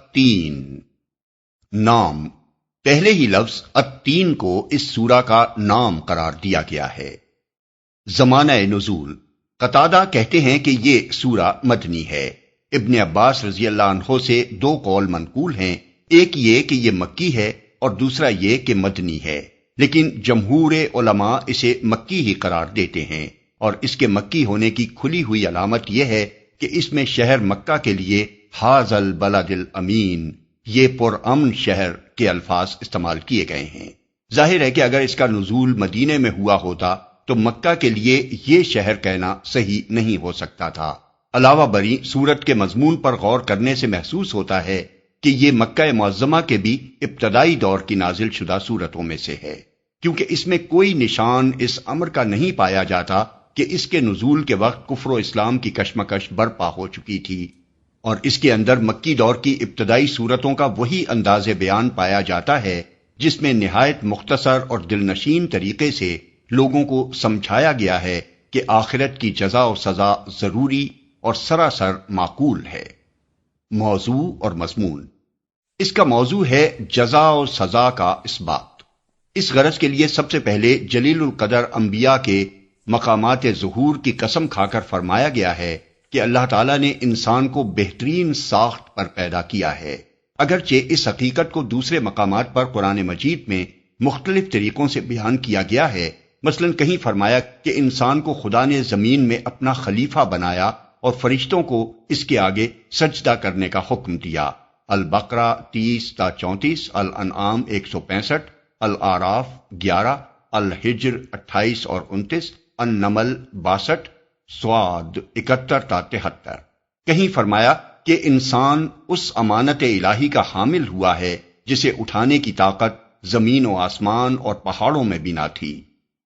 التین، نام، پہلے ہی لفظ التین کو اس سورہ کا نام قرار دیا گیا ہے۔ زمانہ نزول، قتادہ کہتے ہیں کہ یہ سورہ مدنی ہے۔ ابن عباس رضی اللہ عنہ سے دو قول منقول ہیں، ایک یہ کہ یہ مکی ہے اور دوسرا یہ کہ مدنی ہے، لیکن جمہور علماء اسے مکی ہی قرار دیتے ہیں، اور اس کے مکی ہونے کی کھلی ہوئی علامت یہ ہے کہ اس میں شہر مکہ کے لیے ھذا البلد الامین، یہ پرامن شہر کے الفاظ استعمال کیے گئے ہیں۔ ظاہر ہے کہ اگر اس کا نزول مدینے میں ہوا ہوتا تو مکہ کے لیے یہ شہر کہنا صحیح نہیں ہو سکتا تھا۔ علاوہ بری سورت کے مضمون پر غور کرنے سے محسوس ہوتا ہے کہ یہ مکہ معظمہ کے بھی ابتدائی دور کی نازل شدہ سورتوں میں سے ہے، کیونکہ اس میں کوئی نشان اس امر کا نہیں پایا جاتا کہ اس کے نزول کے وقت کفر و اسلام کی کشمکش برپا ہو چکی تھی، اور اس کے اندر مکی دور کی ابتدائی سورتوں کا وہی انداز بیان پایا جاتا ہے جس میں نہایت مختصر اور دلنشین طریقے سے لوگوں کو سمجھایا گیا ہے کہ آخرت کی جزا و سزا ضروری اور سراسر معقول ہے۔ موضوع اور مضمون، اس کا موضوع ہے جزا و سزا کا اثبات۔ اس غرض کے لیے سب سے پہلے جلیل القدر انبیاء کے مقامات ظہور کی قسم کھا کر فرمایا گیا ہے کہ اللہ تعالیٰ نے انسان کو بہترین ساخت پر پیدا کیا ہے، اگرچہ اس حقیقت کو دوسرے مقامات پر قرآن مجید میں مختلف طریقوں سے بیان کیا گیا ہے۔ مثلا کہیں فرمایا کہ انسان کو خدا نے زمین میں اپنا خلیفہ بنایا اور فرشتوں کو اس کے آگے سجدہ کرنے کا حکم دیا، البقرہ 30 تا 34، الانعام 165، الاعراف 11، الحجر 28 اور 29، النمل 62، صاد 71 تا 73۔ کہیں فرمایا کہ انسان اس امانت الہی کا حامل ہوا ہے جسے اٹھانے کی طاقت زمین و آسمان اور پہاڑوں میں بھی نہ تھی،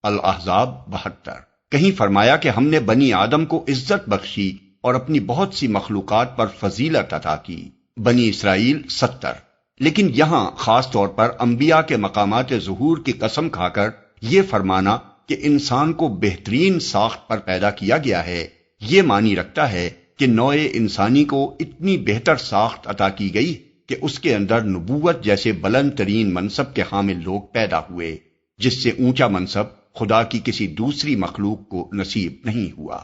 الاحزاب 72۔ کہیں فرمایا کہ ہم نے بنی آدم کو عزت بخشی اور اپنی بہت سی مخلوقات پر فضیلت عطا کی، بنی اسرائیل 70۔ لیکن یہاں خاص طور پر انبیاء کے مقامات ظہور کی قسم کھا کر یہ فرمانا کہ انسان کو بہترین ساخت پر پیدا کیا گیا ہے، یہ معنی رکھتا ہے کہ نوع انسانی کو اتنی بہتر ساخت عطا کی گئی کہ اس کے اندر نبوت جیسے بلند ترین منصب کے حامل لوگ پیدا ہوئے، جس سے اونچا منصب خدا کی کسی دوسری مخلوق کو نصیب نہیں ہوا۔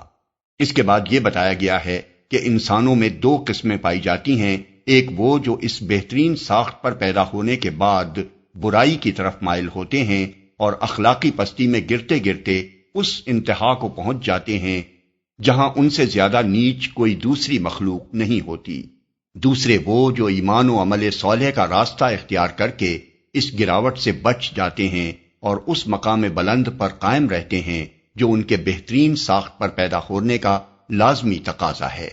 اس کے بعد یہ بتایا گیا ہے کہ انسانوں میں دو قسمیں پائی جاتی ہیں، ایک وہ جو اس بہترین ساخت پر پیدا ہونے کے بعد برائی کی طرف مائل ہوتے ہیں اور اخلاقی پستی میں گرتے گرتے اس انتہا کو پہنچ جاتے ہیں جہاں ان سے زیادہ نیچ کوئی دوسری مخلوق نہیں ہوتی، دوسرے وہ جو ایمان و عمل صالح کا راستہ اختیار کر کے اس گراوٹ سے بچ جاتے ہیں اور اس مقام بلند پر قائم رہتے ہیں جو ان کے بہترین ساخت پر پیدا ہونے کا لازمی تقاضا ہے۔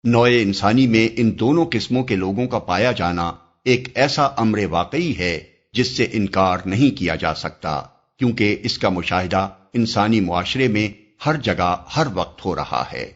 نوع انسانی میں ان دونوں قسموں کے لوگوں کا پایا جانا ایک ایسا امر واقعی ہے جس سے انکار نہیں کیا جا سکتا، کیونکہ اس کا مشاہدہ انسانی معاشرے میں ہر جگہ ہر وقت ہو رہا ہے۔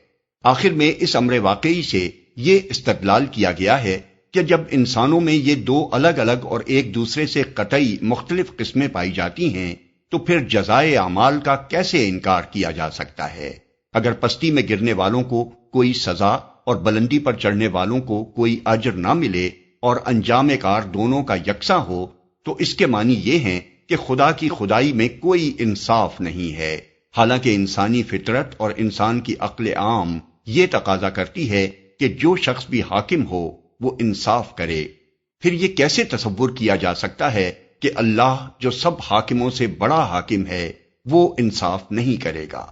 آخر میں اس امر واقعی سے یہ استدلال کیا گیا ہے کہ جب انسانوں میں یہ دو الگ الگ اور ایک دوسرے سے قطعی مختلف قسمیں پائی جاتی ہیں تو پھر جزائے اعمال کا کیسے انکار کیا جا سکتا ہے؟ اگر پستی میں گرنے والوں کو کوئی سزا اور بلندی پر چڑھنے والوں کو کوئی اجر نہ ملے اور انجام کار دونوں کا یکساں ہو تو اس کے معنی یہ ہیں کہ خدا کی خدائی میں کوئی انصاف نہیں ہے، حالانکہ انسانی فطرت اور انسان کی عقل عام یہ تقاضا کرتی ہے کہ جو شخص بھی حاکم ہو وہ انصاف کرے۔ پھر یہ کیسے تصور کیا جا سکتا ہے کہ اللہ جو سب حاکموں سے بڑا حاکم ہے وہ انصاف نہیں کرے گا؟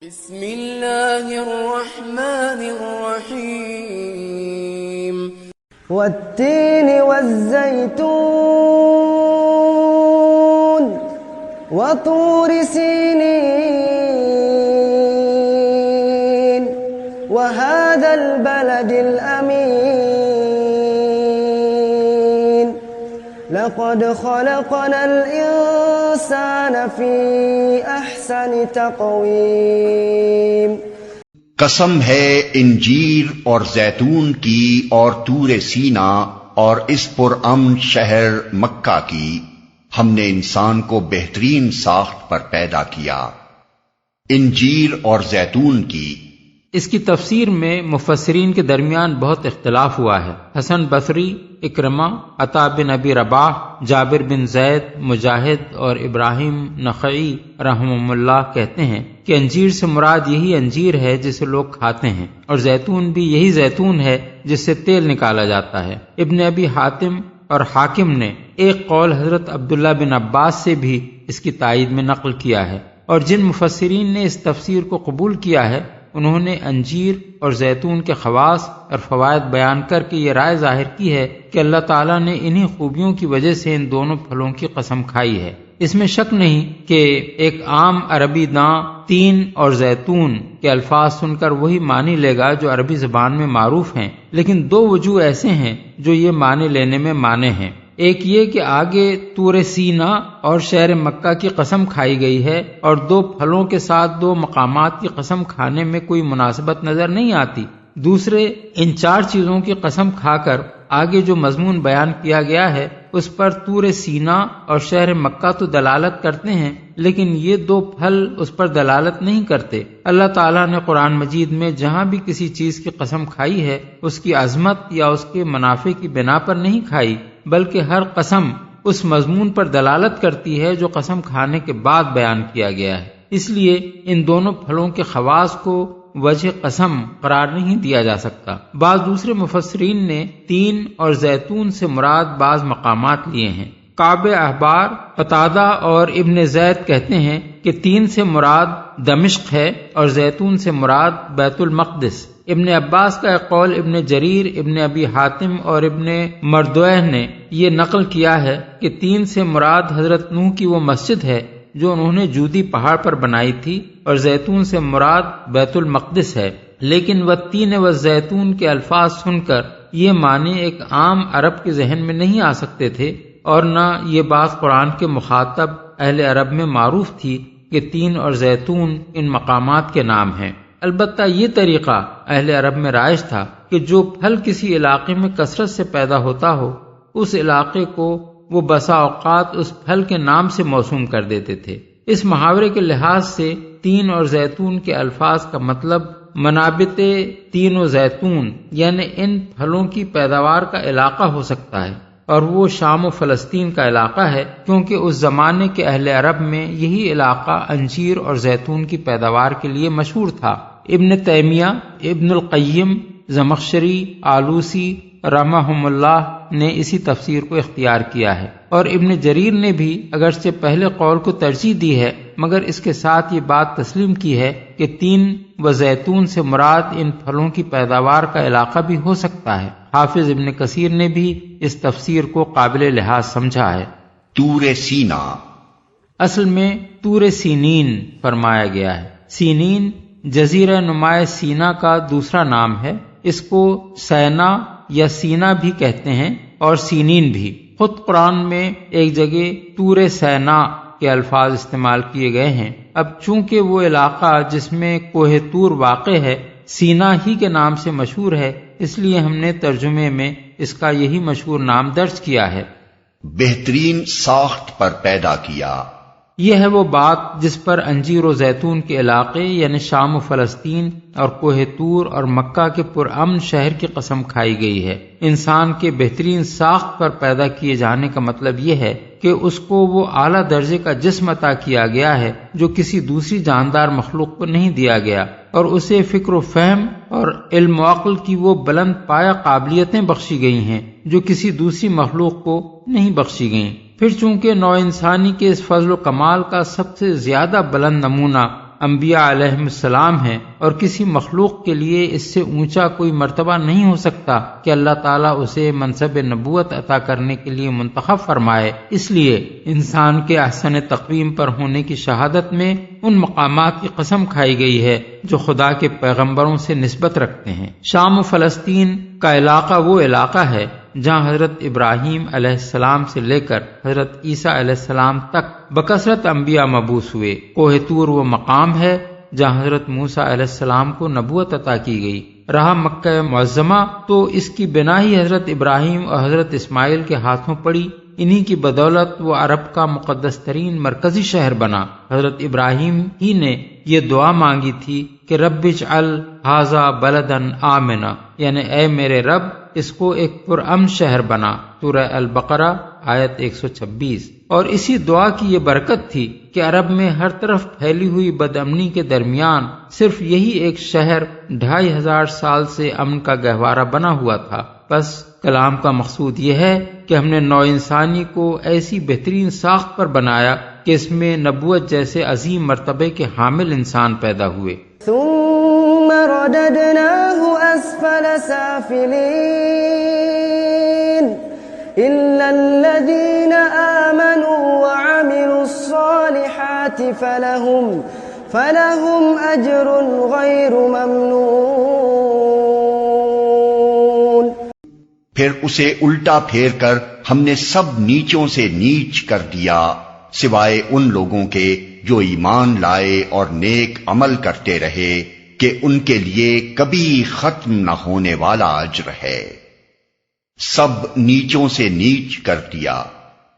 بسم اللہ الرحمن الرحیم، والتین والزیتون وطور سینین وهذا البلد الأمين لقد خلقنا الإنسان في أحسن تقويم۔ قسم ہے انجیر اور زیتون کی اور طور سینا اور اس پرامن شہر مکہ کی، ہم نے انسان کو بہترین ساخت پر پیدا کیا۔ انجیر اور زیتون کی اس کی تفسیر میں مفسرین کے درمیان بہت اختلاف ہوا ہے۔ حسن بصری، اکرمہ، عطا بن ابی رباح، جابر بن زید، مجاہد اور ابراہیم نخعی رحمہم اللہ کہتے ہیں کہ انجیر سے مراد یہی انجیر ہے جسے لوگ کھاتے ہیں، اور زیتون بھی یہی زیتون ہے جس سے تیل نکالا جاتا ہے۔ ابن ابی حاتم اور حاکم نے ایک قول حضرت عبداللہ بن عباس سے بھی اس کی تائید میں نقل کیا ہے، اور جن مفسرین نے اس تفسیر کو قبول کیا ہے انہوں نے انجیر اور زیتون کے خواص اور فوائد بیان کر کے یہ رائے ظاہر کی ہے کہ اللہ تعالیٰ نے انہی خوبیوں کی وجہ سے ان دونوں پھلوں کی قسم کھائی ہے۔ اس میں شک نہیں کہ ایک عام عربی داں تین اور زیتون کے الفاظ سن کر وہی معنی لے گا جو عربی زبان میں معروف ہیں، لیکن دو وجوہ ایسے ہیں جو یہ معنی لینے میں مانے ہیں۔ ایک یہ کہ آگے طور سینا اور شہر مکہ کی قسم کھائی گئی ہے، اور دو پھلوں کے ساتھ دو مقامات کی قسم کھانے میں کوئی مناسبت نظر نہیں آتی۔ دوسرے، ان چار چیزوں کی قسم کھا کر آگے جو مضمون بیان کیا گیا ہے اس پر طور سینا اور شہر مکہ تو دلالت کرتے ہیں، لیکن یہ دو پھل اس پر دلالت نہیں کرتے۔ اللہ تعالیٰ نے قرآن مجید میں جہاں بھی کسی چیز کی قسم کھائی ہے اس کی عظمت یا اس کے منافع کی بنا پر نہیں کھائی، بلکہ ہر قسم اس مضمون پر دلالت کرتی ہے جو قسم کھانے کے بعد بیان کیا گیا ہے۔ اس لیے ان دونوں پھلوں کے خواص کو وجہ قسم قرار نہیں دیا جا سکتا۔ بعض دوسرے مفسرین نے تین اور زیتون سے مراد بعض مقامات لیے ہیں۔ کعب احبار، قتادہ اور ابن زید کہتے ہیں کہ تین سے مراد دمشق ہے اور زیتون سے مراد بیت المقدس۔ ابن عباس کا ایک قول ابن جریر، ابن ابی حاتم اور ابن مردویہ نے یہ نقل کیا ہے کہ تین سے مراد حضرت نوح کی وہ مسجد ہے جو انہوں نے جودی پہاڑ پر بنائی تھی، اور زیتون سے مراد بیت المقدس ہے۔ لیکن والتین والزیتون کے الفاظ سن کر یہ معنی ایک عام عرب کے ذہن میں نہیں آ سکتے تھے، اور نہ یہ بات قرآن کے مخاطب اہل عرب میں معروف تھی کہ تین اور زیتون ان مقامات کے نام ہیں۔ البتہ یہ طریقہ اہل عرب میں رائج تھا کہ جو پھل کسی علاقے میں کثرت سے پیدا ہوتا ہو اس علاقے کو وہ بسا اوقات اس پھل کے نام سے موسوم کر دیتے تھے۔ اس محاورے کے لحاظ سے تین اور زیتون کے الفاظ کا مطلب منابت تین و زیتون یعنی ان پھلوں کی پیداوار کا علاقہ ہو سکتا ہے، اور وہ شام و فلسطین کا علاقہ ہے، کیونکہ اس زمانے کے اہل عرب میں یہی علاقہ انجیر اور زیتون کی پیداوار کے لیے مشہور تھا۔ ابن تیمیہ، ابن القیم، زمخشری، آلوسی رحمہم اللہ نے اسی تفسیر کو اختیار کیا ہے، اور ابن جریر نے بھی اگرچہ پہلے قول کو ترجیح دی ہے مگر اس کے ساتھ یہ بات تسلیم کی ہے کہ تین و زیتون سے مراد ان پھلوں کی پیداوار کا علاقہ بھی ہو سکتا ہے۔ حافظ ابن کثیر نے بھی اس تفسیر کو قابل لحاظ سمجھا ہے۔ طور سینا اصل میں طور سینین فرمایا گیا ہے۔ سینین جزیرہ نمائے سینا کا دوسرا نام ہے۔ اس کو سینا یا سینا بھی کہتے ہیں اور سینین بھی۔ خود قرآن میں ایک جگہ طور سینا کے الفاظ استعمال کیے گئے ہیں۔ اب چونکہ وہ علاقہ جس میں کوہ طور واقع ہے سینا ہی کے نام سے مشہور ہے، اس لیے ہم نے ترجمے میں اس کا یہی مشہور نام درج کیا ہے۔ بہترین ساخت پر پیدا کیا، یہ ہے وہ بات جس پر انجیر و زیتون کے علاقے یعنی شام و فلسطین اور کوہ طور اور مکہ کے پرامن شہر کی قسم کھائی گئی ہے۔ انسان کے بہترین ساخت پر پیدا کیے جانے کا مطلب یہ ہے کہ اس کو وہ اعلیٰ درجے کا جسم عطا کیا گیا ہے جو کسی دوسری جاندار مخلوق کو نہیں دیا گیا، اور اسے فکر و فہم اور علم و عقل کی وہ بلند پایہ قابلیتیں بخشی گئی ہیں جو کسی دوسری مخلوق کو نہیں بخشی گئیں۔ پھر چونکہ نوع انسانی کے اس فضل و کمال کا سب سے زیادہ بلند نمونہ انبیاء علیہم السلام ہے، اور کسی مخلوق کے لیے اس سے اونچا کوئی مرتبہ نہیں ہو سکتا کہ اللہ تعالیٰ اسے منصب نبوت عطا کرنے کے لیے منتخب فرمائے۔ اس لیے انسان کے احسن تقویم پر ہونے کی شہادت میں ان مقامات کی قسم کھائی گئی ہے جو خدا کے پیغمبروں سے نسبت رکھتے ہیں۔ شام و فلسطین کا علاقہ وہ علاقہ ہے جہاں حضرت ابراہیم علیہ السلام سے لے کر حضرت عیسیٰ علیہ السلام تک بکثرت انبیاء مبعوث ہوئے۔ کوہ طور وہ مقام ہے جہاں حضرت موسیٰ علیہ السلام کو نبوت عطا کی گئی۔ رہا مکہ معظمہ تو اس کی بنا ہی حضرت ابراہیم اور حضرت اسماعیل کے ہاتھوں پڑی، انہی کی بدولت وہ عرب کا مقدس ترین مرکزی شہر بنا۔ حضرت ابراہیم ہی نے یہ دعا مانگی تھی کہ رب اجعل ھذا بلدن آمنا، یعنی اے میرے رب اس کو ایک پرامن شہر بنا، سورہ البقرہ آیت 126۔ اور اسی دعا کی یہ برکت تھی کہ عرب میں ہر طرف پھیلی ہوئی بد امنی کے درمیان صرف یہی ایک شہر 2500 سال سے امن کا گہوارہ بنا ہوا تھا۔ بس کلام کا مقصود یہ ہے کہ ہم نے نوع انسانی کو ایسی بہترین ساخت پر بنایا کہ اس میں نبوت جیسے عظیم مرتبے کے حامل انسان پیدا ہوئے۔ ثم رددناه أسفل سافلين إلا الذين آمنوا وعملوا الصالحات فلهم أجر غير ممنون۔ پھر اسے الٹا پھیر کر ہم نے سب نیچوں سے نیچ کر دیا سوائے ان لوگوں کے جو ایمان لائے اور نیک عمل کرتے رہے کہ ان کے لیے کبھی ختم نہ ہونے والا اجر ہے۔ سب نیچوں سے نیچ کر دیا۔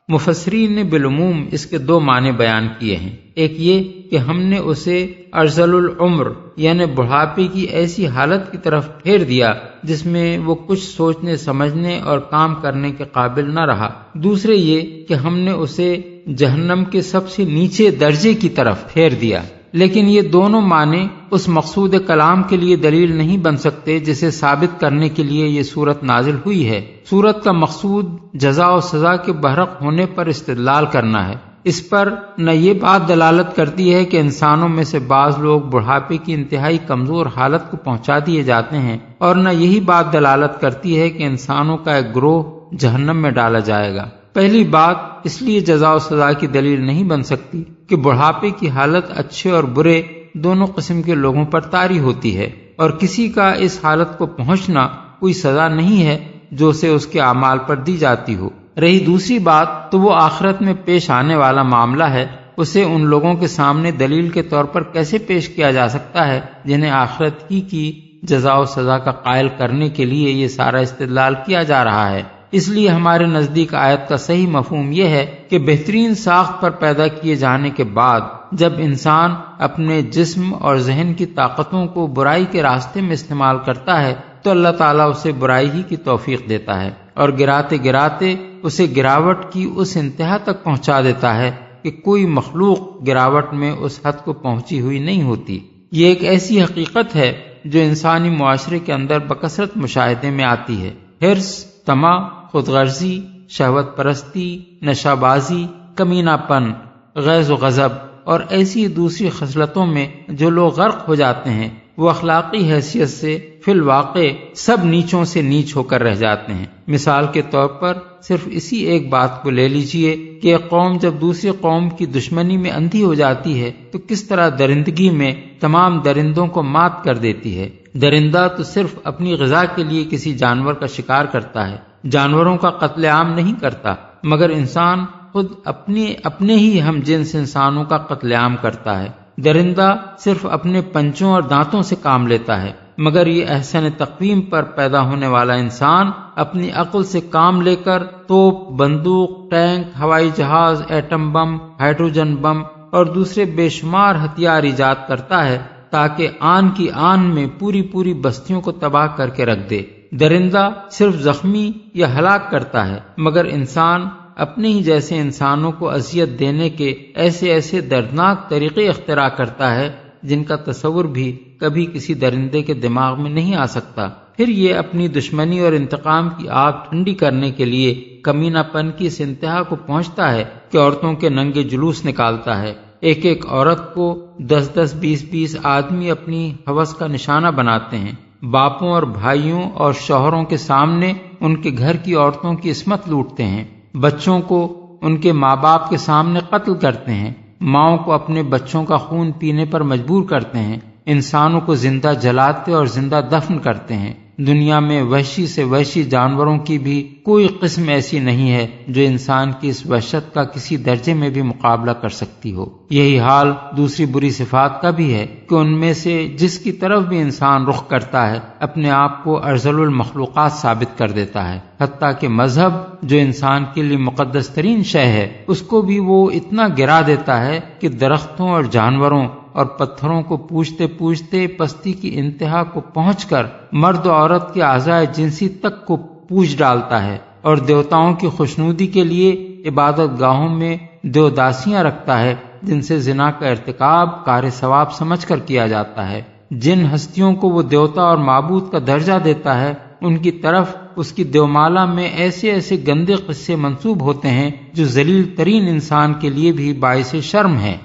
مفسرین نے بالعموم اس کے دو معنی بیان کیے ہیں۔ ایک یہ کہ ہم نے اسے ارذل العمر یعنی بڑھاپے کی ایسی حالت کی طرف پھیر دیا جس میں وہ کچھ سوچنے سمجھنے اور کام کرنے کے قابل نہ رہا۔ دوسرے یہ کہ ہم نے اسے جہنم کے سب سے نیچے درجے کی طرف پھیر دیا۔ لیکن یہ دونوں معنی اس مقصود کلام کے لیے دلیل نہیں بن سکتے جسے ثابت کرنے کے لیے یہ صورت نازل ہوئی ہے۔ صورت کا مقصود جزا و سزا کے برحق ہونے پر استدلال کرنا ہے۔ اس پر نہ یہ بات دلالت کرتی ہے کہ انسانوں میں سے بعض لوگ بڑھاپے کی انتہائی کمزور حالت کو پہنچا دیے جاتے ہیں، اور نہ یہی بات دلالت کرتی ہے کہ انسانوں کا ایک گروہ جہنم میں ڈالا جائے گا۔ پہلی بات اس لیے جزا و سزا کی دلیل نہیں بن سکتی کہ بڑھاپے کی حالت اچھے اور برے دونوں قسم کے لوگوں پر طاری ہوتی ہے، اور کسی کا اس حالت کو پہنچنا کوئی سزا نہیں ہے جو اسے اس کے اعمال پر دی جاتی ہو۔ رہی دوسری بات تو وہ آخرت میں پیش آنے والا معاملہ ہے، اسے ان لوگوں کے سامنے دلیل کے طور پر کیسے پیش کیا جا سکتا ہے جنہیں آخرت ہی کی جزا و سزا کا قائل کرنے کے لیے یہ سارا استدلال کیا جا رہا ہے۔ اس لیے ہمارے نزدیک آیت کا صحیح مفہوم یہ ہے کہ بہترین ساخت پر پیدا کیے جانے کے بعد جب انسان اپنے جسم اور ذہن کی طاقتوں کو برائی کے راستے میں استعمال کرتا ہے تو اللہ تعالیٰ اسے برائی ہی کی توفیق دیتا ہے، اور گراتے گراتے اسے گراوٹ کی اس انتہا تک پہنچا دیتا ہے کہ کوئی مخلوق گراوٹ میں اس حد کو پہنچی ہوئی نہیں ہوتی۔ یہ ایک ایسی حقیقت ہے جو انسانی معاشرے کے اندر بکثرت مشاہدے میں آتی ہے۔ حرص، طمع، خود غرضی، شہوت پرستی، نشہ بازی، کمینہ پن، غیظ و غضب اور ایسی دوسری خصلتوں میں جو لوگ غرق ہو جاتے ہیں وہ اخلاقی حیثیت سے فی الواقع سب نیچوں سے نیچ ہو کر رہ جاتے ہیں۔ مثال کے طور پر صرف اسی ایک بات کو لے لیجئے کہ ایک قوم جب دوسری قوم کی دشمنی میں اندھی ہو جاتی ہے تو کس طرح درندگی میں تمام درندوں کو مات کر دیتی ہے۔ درندہ تو صرف اپنی غذا کے لیے کسی جانور کا شکار کرتا ہے، جانوروں کا قتل عام نہیں کرتا، مگر انسان خود اپنے ہی ہم جنس انسانوں کا قتل عام کرتا ہے۔ درندہ صرف اپنے پنجوں اور دانتوں سے کام لیتا ہے، مگر یہ احسن تقویم پر پیدا ہونے والا انسان اپنی عقل سے کام لے کر توپ، بندوق، ٹینک، ہوائی جہاز، ایٹم بم، ہائیڈروجن بم اور دوسرے بے شمار ہتھیار ایجاد کرتا ہے تاکہ آن کی آن میں پوری بستیوں کو تباہ کر کے رکھ دے۔ درندہ صرف زخمی یا ہلاک کرتا ہے، مگر انسان اپنے ہی جیسے انسانوں کو اذیت دینے کے ایسے دردناک طریقے اختراع کرتا ہے جن کا تصور بھی کبھی کسی درندے کے دماغ میں نہیں آ سکتا۔ پھر یہ اپنی دشمنی اور انتقام کی آگ ٹھنڈی کرنے کے لیے کمینہ پن کی اس انتہا کو پہنچتا ہے کہ عورتوں کے ننگے جلوس نکالتا ہے۔ ایک عورت کو 10 20 آدمی اپنی ہوس کا نشانہ بناتے ہیں۔ باپوں اور بھائیوں اور شوہروں کے سامنے ان کے گھر کی عورتوں کی عصمت لوٹتے ہیں، بچوں کو ان کے ماں باپ کے سامنے قتل کرتے ہیں، ماؤں کو اپنے بچوں کا خون پینے پر مجبور کرتے ہیں، انسانوں کو زندہ جلاتے اور زندہ دفن کرتے ہیں۔ دنیا میں وحشی سے وحشی جانوروں کی بھی کوئی قسم ایسی نہیں ہے جو انسان کی اس وحشت کا کسی درجے میں بھی مقابلہ کر سکتی ہو۔ یہی حال دوسری بری صفات کا بھی ہے کہ ان میں سے جس کی طرف بھی انسان رخ کرتا ہے اپنے آپ کو ارذل المخلوقات ثابت کر دیتا ہے، حتیٰ کہ مذہب جو انسان کے لیے مقدس ترین شے ہے اس کو بھی وہ اتنا گرا دیتا ہے کہ درختوں اور جانوروں اور پتھروں کو پوجتے پوجتے پستی کی انتہا کو پہنچ کر مرد و عورت کے اعضائے جنسی تک کو پوج ڈالتا ہے، اور دیوتاؤں کی خوشنودی کے لیے عبادت گاہوں میں دیوداسیاں رکھتا ہے جن سے زنا کا ارتکاب کار ثواب سمجھ کر کیا جاتا ہے۔ جن ہستیوں کو وہ دیوتا اور معبود کا درجہ دیتا ہے ان کی طرف اس کی دیومالا میں ایسے ایسے گندے قصے منسوب ہوتے ہیں جو ذلیل ترین انسان کے لیے بھی باعث شرم ہیں۔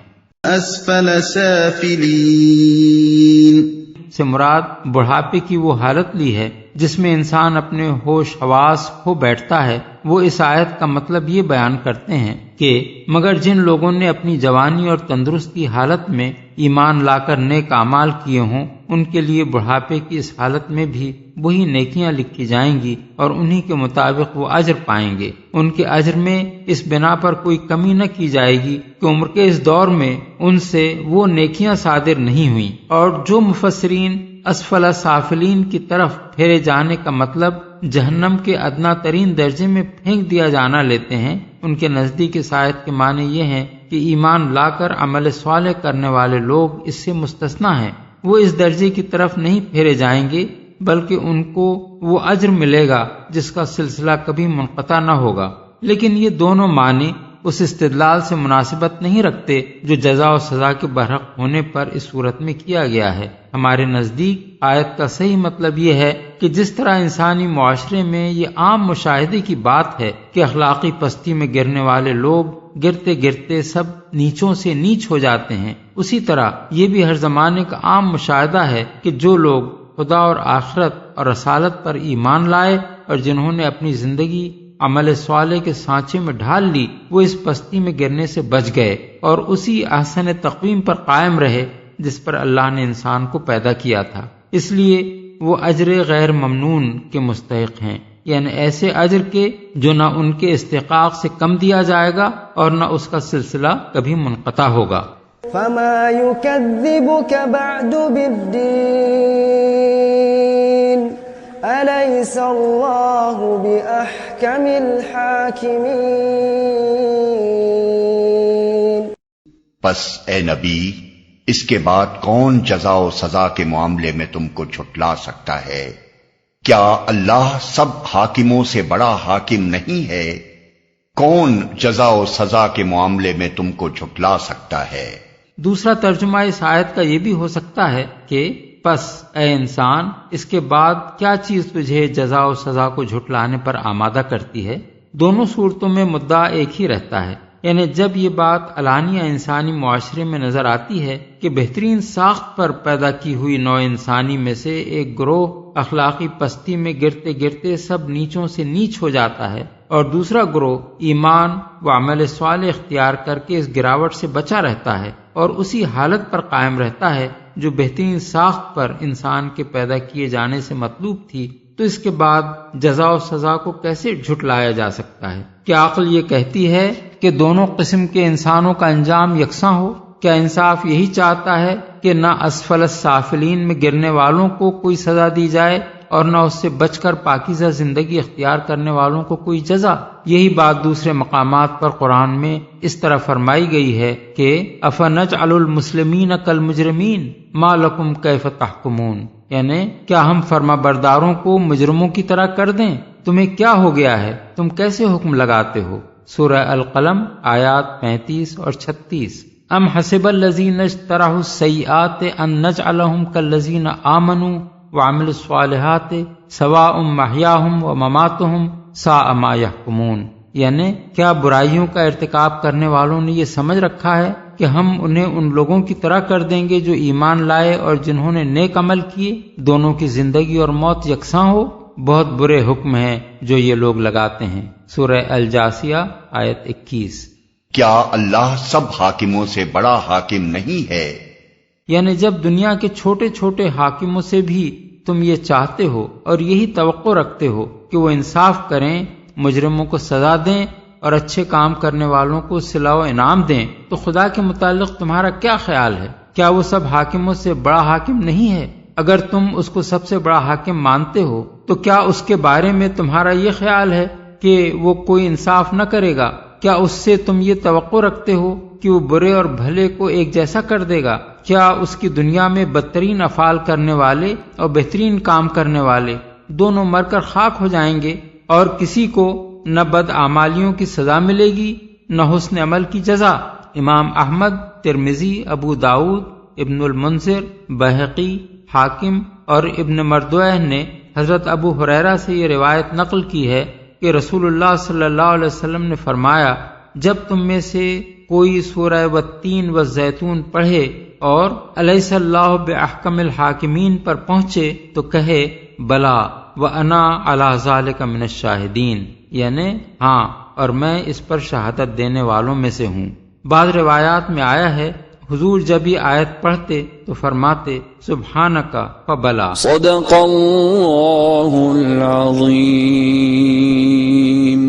اسفل سافلین سے مراد بڑھاپے کی وہ حالت لی ہے جس میں انسان اپنے ہوش حواس کھو بیٹھتا ہے۔ وہ اس آیت کا مطلب یہ بیان کرتے ہیں کہ مگر جن لوگوں نے اپنی جوانی اور تندرستی حالت میں ایمان لا کر نیک اعمال کیے ہوں ان کے لیے بڑھاپے کی اس حالت میں بھی وہی نیکیاں لکھی جائیں گی اور انہی کے مطابق وہ اجر پائیں گے۔ ان کے اجر میں اس بنا پر کوئی کمی نہ کی جائے گی کہ عمر کے اس دور میں ان سے وہ نیکیاں صادر نہیں ہوئیں۔ اور جو مفسرین اسفل سافلین کی طرف پھیرے جانے کا مطلب جہنم کے ادنا ترین درجے میں پھینک دیا جانا لیتے ہیں، ان کے نزدیک اس آیت کے معنی یہ ہیں کہ ایمان لا کر عمل صالح کرنے والے لوگ اس سے مستثنی ہیں۔ وہ اس درجے کی طرف نہیں پھیرے جائیں گے بلکہ ان کو وہ اجر ملے گا جس کا سلسلہ کبھی منقطع نہ ہوگا۔ لیکن یہ دونوں معنی اس استدلال سے مناسبت نہیں رکھتے جو جزا و سزا کے برحق ہونے پر اس صورت میں کیا گیا ہے۔ ہمارے نزدیک آیت کا صحیح مطلب یہ ہے کہ جس طرح انسانی معاشرے میں یہ عام مشاہدے کی بات ہے کہ اخلاقی پستی میں گرنے والے لوگ گرتے گرتے سب نیچوں سے نیچ ہو جاتے ہیں، اسی طرح یہ بھی ہر زمانے کا عام مشاہدہ ہے کہ جو لوگ خدا اور آخرت اور رسالت پر ایمان لائے اور جنہوں نے اپنی زندگی عمل صالح کے سانچے میں ڈھال لی وہ اس پستی میں گرنے سے بچ گئے اور اسی احسن تقویم پر قائم رہے جس پر اللہ نے انسان کو پیدا کیا تھا۔ اس لیے وہ اجر غیر ممنون کے مستحق ہیں، یعنی ایسے اجر کے جو نہ ان کے استحقاق سے کم دیا جائے گا اور نہ اس کا سلسلہ کبھی منقطع ہوگا۔ فما يكذبك بعد بالدين أليس الله بأحكم الحاكمين۔ پس اے نبی اس کے بعد کون جزا و سزا کے معاملے میں تم کو جھٹلا سکتا ہے؟ کیا اللہ سب حاکموں سے بڑا حاکم نہیں ہے؟ کون جزا و سزا کے معاملے میں تم کو جھٹلا سکتا ہے؟ دوسرا ترجمہ اس آیت کا یہ بھی ہو سکتا ہے کہ پس اے انسان اس کے بعد کیا چیز تجھے جزا و سزا کو جھٹلانے پر آمادہ کرتی ہے؟ دونوں صورتوں میں مدعا ایک ہی رہتا ہے، یعنی جب یہ بات علانیہ انسانی معاشرے میں نظر آتی ہے کہ بہترین ساخت پر پیدا کی ہوئی نوع انسانی میں سے ایک گروہ اخلاقی پستی میں گرتے گرتے سب نیچوں سے نیچ ہو جاتا ہے اور دوسرا گروہ ایمان و عمل صالح اختیار کر کے اس گراوٹ سے بچا رہتا ہے اور اسی حالت پر قائم رہتا ہے جو بہترین ساخت پر انسان کے پیدا کیے جانے سے مطلوب تھی، تو اس کے بعد جزا و سزا کو کیسے جھٹلایا جا سکتا ہے؟ کیا عقل یہ کہتی ہے کہ دونوں قسم کے انسانوں کا انجام یکساں ہو؟ کیا انصاف یہی چاہتا ہے کہ نہ اسفل السافلین میں گرنے والوں کو کوئی سزا دی جائے اور نہ اس سے بچ کر پاکیزہ زندگی اختیار کرنے والوں کو کوئی جزا؟ یہی بات دوسرے مقامات پر قرآن میں اس طرح فرمائی گئی ہے کہ افنجعل المسلمین کالمجرمین ما لکم کیف تحکمون، یعنی کیا ہم فرما برداروں کو مجرموں کی طرح کر دیں؟ تمہیں کیا ہو گیا ہے، تم کیسے حکم لگاتے ہو؟ سورہ القلم آیات 35 اور 36۔ ام حسب الذین اجترحوا السیئات ان نجعلہم کالذین آمنوا وعملوا الصالحات سواء محیاہم ومماتہم ساء ما یحکمون، یعنی کیا برائیوں کا ارتکاب کرنے والوں نے یہ سمجھ رکھا ہے کہ ہم انہیں ان لوگوں کی طرح کر دیں گے جو ایمان لائے اور جنہوں نے نیک عمل کیے، دونوں کی زندگی اور موت یکساں ہو؟ بہت برے حکم ہیں جو یہ لوگ لگاتے ہیں۔ سورہ الجاثیہ آیت 21۔ کیا اللہ سب حاکموں سے بڑا حاکم نہیں ہے؟ یعنی جب دنیا کے چھوٹے چھوٹے حاکموں سے بھی تم یہ چاہتے ہو اور یہی توقع رکھتے ہو کہ وہ انصاف کریں، مجرموں کو سزا دیں اور اچھے کام کرنے والوں کو صلہ و انعام دیں، تو خدا کے متعلق تمہارا کیا خیال ہے؟ کیا وہ سب حاکموں سے بڑا حاکم نہیں ہے؟ اگر تم اس کو سب سے بڑا حاکم مانتے ہو تو کیا اس کے بارے میں تمہارا یہ خیال ہے کہ وہ کوئی انصاف نہ کرے گا؟ کیا اس سے تم یہ توقع رکھتے ہو کہ وہ برے اور بھلے کو ایک جیسا کر دے گا؟ کیا اس کی دنیا میں بدترین افعال کرنے والے اور بہترین کام کرنے والے دونوں مر کر خاک ہو جائیں گے، اور کسی کو نہ بد اعمالیوں کی سزا ملے گی نہ حسن عمل کی جزا؟ امام احمد، ترمذی، ابو داؤد، ابن المنذر، بہقی، حاکم اور ابن مردوہ نے حضرت ابو ہریرہ سے یہ روایت نقل کی ہے کہ رسول اللہ صلی اللہ علیہ وسلم نے فرمایا، جب تم میں سے کوئی سورہ والتین والزیتون پڑھے اور الیس اللہ باحکم الحاکمین پر پہنچے تو کہے بلا وانا علی ذلک من الشاہدین، یعنی ہاں اور میں اس پر شہادت دینے والوں میں سے ہوں۔ بعض روایات میں آیا ہے حضور جب یہ آیت پڑھتے تو فرماتے سبحانک فبلا۔ صدق اللہ العظیم۔